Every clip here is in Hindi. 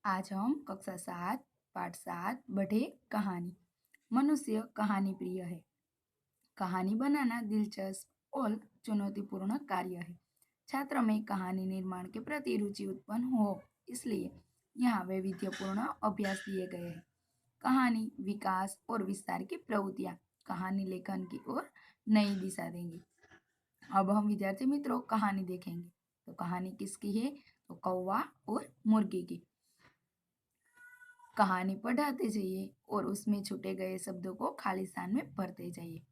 आज हम कक्षा 7 पाठ 7 बढ़े कहानी। मनुष्य कहानी प्रिय है। कहानी बनाना दिलचस्प और चुनौतीपूर्ण कार्य है। छात्र में कहानी निर्माण के प्रति रुचि उत्पन्न हो, इसलिए यहाँ वैविध्यपूर्ण अभ्यास दिए गए हैं। कहानी विकास और विस्तार की प्रवृत्तियाँ कहानी लेखन की ओर नई दिशा देंगी। अब हम विद्यार्थी मित्रों कहानी देखेंगे। तो कहानी किसकी है? तो कौवा और मुर्गी की। कहानी पढ़ाते जाइए और उसमें छूटे गए शब्दों को खाली स्थान में भरते जाइए।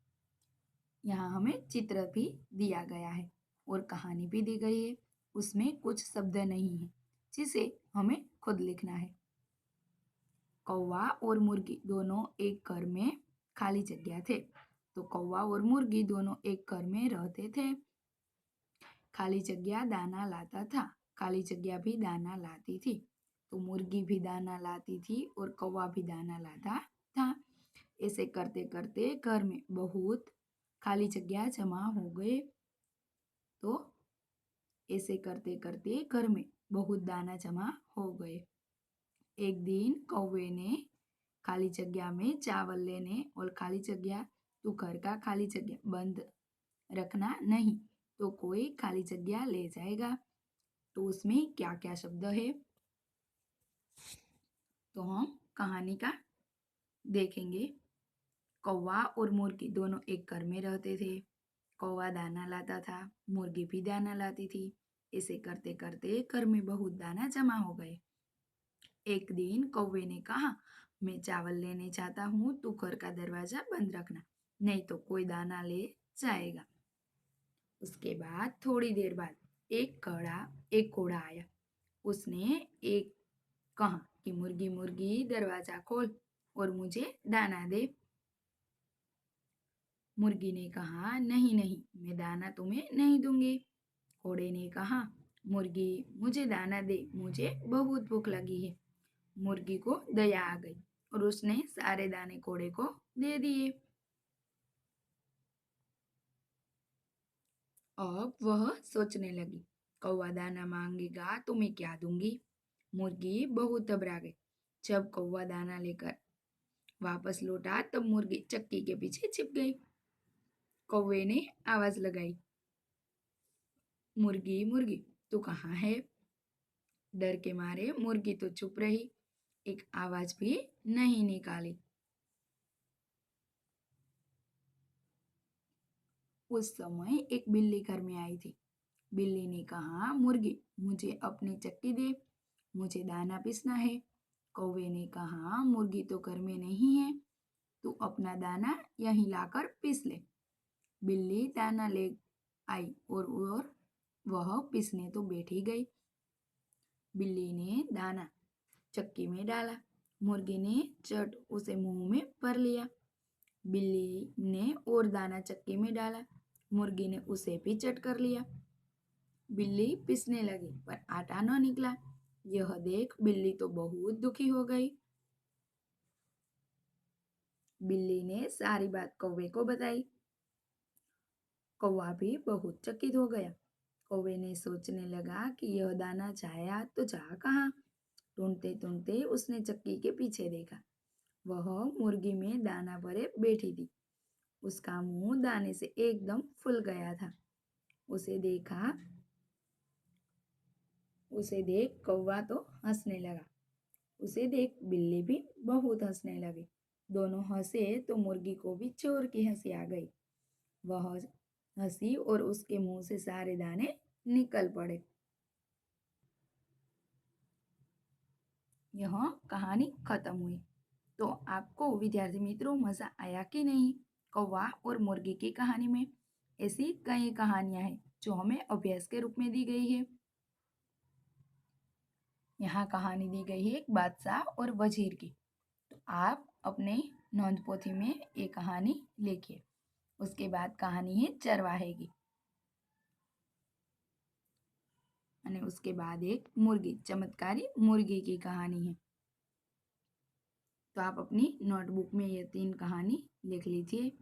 यहाँ हमें चित्र भी दिया गया है और कहानी भी दी गई है। उसमें कुछ शब्द नहीं है जिसे हमें खुद लिखना है। कौवा और मुर्गी दोनों एक घर में खाली जगह थे। तो कौवा और मुर्गी दोनों एक घर में रहते थे। खाली जगह दाना लाता था, खाली जगह भी दाना लाती थी। तो मुर्गी भी दाना लाती थी और कौवा भी दाना लाता था। ऐसे करते करते घर में बहुत खाली जगह जमा हो गए। तो ऐसे करते करते घर में बहुत दाना जमा हो गए। एक दिन कौवे ने खाली जगह में चावल लेने और खाली जगह, तू घर का खाली जगह बंद रखना नहीं तो कोई खाली जगह ले जाएगा। तो उसमें क्या क्या शब्द है तो हम कहानी का देखेंगे। कौवा और मुर्गी दोनों एक घर में रहते थे। कौवा दाना लाता था, मुर्गी भी दाना लाती थी। ऐसे करते करते घर में बहुत दाना जमा हो गए। एक दिन कौवे ने कहा, मैं चावल लेने जाता हूँ, तू घर का दरवाजा बंद रखना, नहीं तो कोई दाना ले जाएगा। उसके बाद थोड़ी देर बाद एक घोड़ा आया। उसने एक कहा कि मुर्गी मुर्गी दरवाजा खोल और मुझे दाना दे। मुर्गी ने कहा, नहीं नहीं, मैं दाना तुम्हें नहीं दूंगी। घोड़े ने कहा, मुर्गी मुझे दाना दे, मुझे बहुत भूख लगी है। मुर्गी को दया आ गई और उसने सारे दाने घोड़े को दे दिए। अब वह सोचने लगी, कौवा दाना मांगेगा तो मैं क्या दूंगी। मुर्गी बहुत घबरा गई। जब कौवा दाना लेकर वापस लौटा तब मुर्गी चक्की के पीछे छिप गई। कौवे ने आवाज लगाई, मुर्गी मुर्गी तू कहाँ है। डर के मारे मुर्गी तो चुप रही, एक आवाज भी नहीं निकाली। उस समय एक बिल्ली घर में आई थी। बिल्ली ने कहा, मुर्गी मुझे अपनी चक्की दे, मुझे दाना पीसना है। कौवे ने कहा, मुर्गी तो घर में नहीं है, तू अपना दाना यहीं लाकर पीस ले। बिल्ली दाना ले आई और वह पीसने तो बैठी गई। बिल्ली ने दाना चक्की में डाला। मुर्गी ने चट उसे मुंह में भर लिया। बिल्ली ने और दाना चक्की में डाला। मुर्गी ने उसे भी चट कर लिया। बिल्ली पीसने लगी पर आटा न निकला। यह देख बिल्ली तो बहुत दुखी हो गई। बिल्ली ने सारी बात कौवे को बताई। कौवा भी बहुत चकित हो गया। कौवे ने सोचने लगा कि यह दाना जाया तो जा कहाँ। ढूंढते ढूंढते उसने चक्की के पीछे देखा। वह मुर्गी में दाना भरे बैठी थी। उसका मुंह दाने से एकदम फूल गया था। उसे देख कौवा तो हंसने लगा। उसे देख बिल्ली भी बहुत हंसने लगी। दोनों हंसे तो मुर्गी को भी जोर की हंसी आ गई। वह हंसी और उसके मुंह से सारे दाने निकल पड़े। यह कहानी खत्म हुई। तो आपको विद्यार्थी मित्रों मजा आया कि नहीं? कौवा और मुर्गी की कहानी में ऐसी कई कहानियां हैं जो हमें अभ्यास के रूप में दी गई है। यहाँ कहानी दी गई है एक बादशाह और वजीर की। तो आप अपने नोंद पोथी में ये कहानी लिखिए। उसके बाद कहानी है चरवाहे की, और उसके बाद एक मुर्गी, चमत्कारी मुर्गी की कहानी है। तो आप अपनी नोटबुक में ये 3 कहानी लिख लीजिए।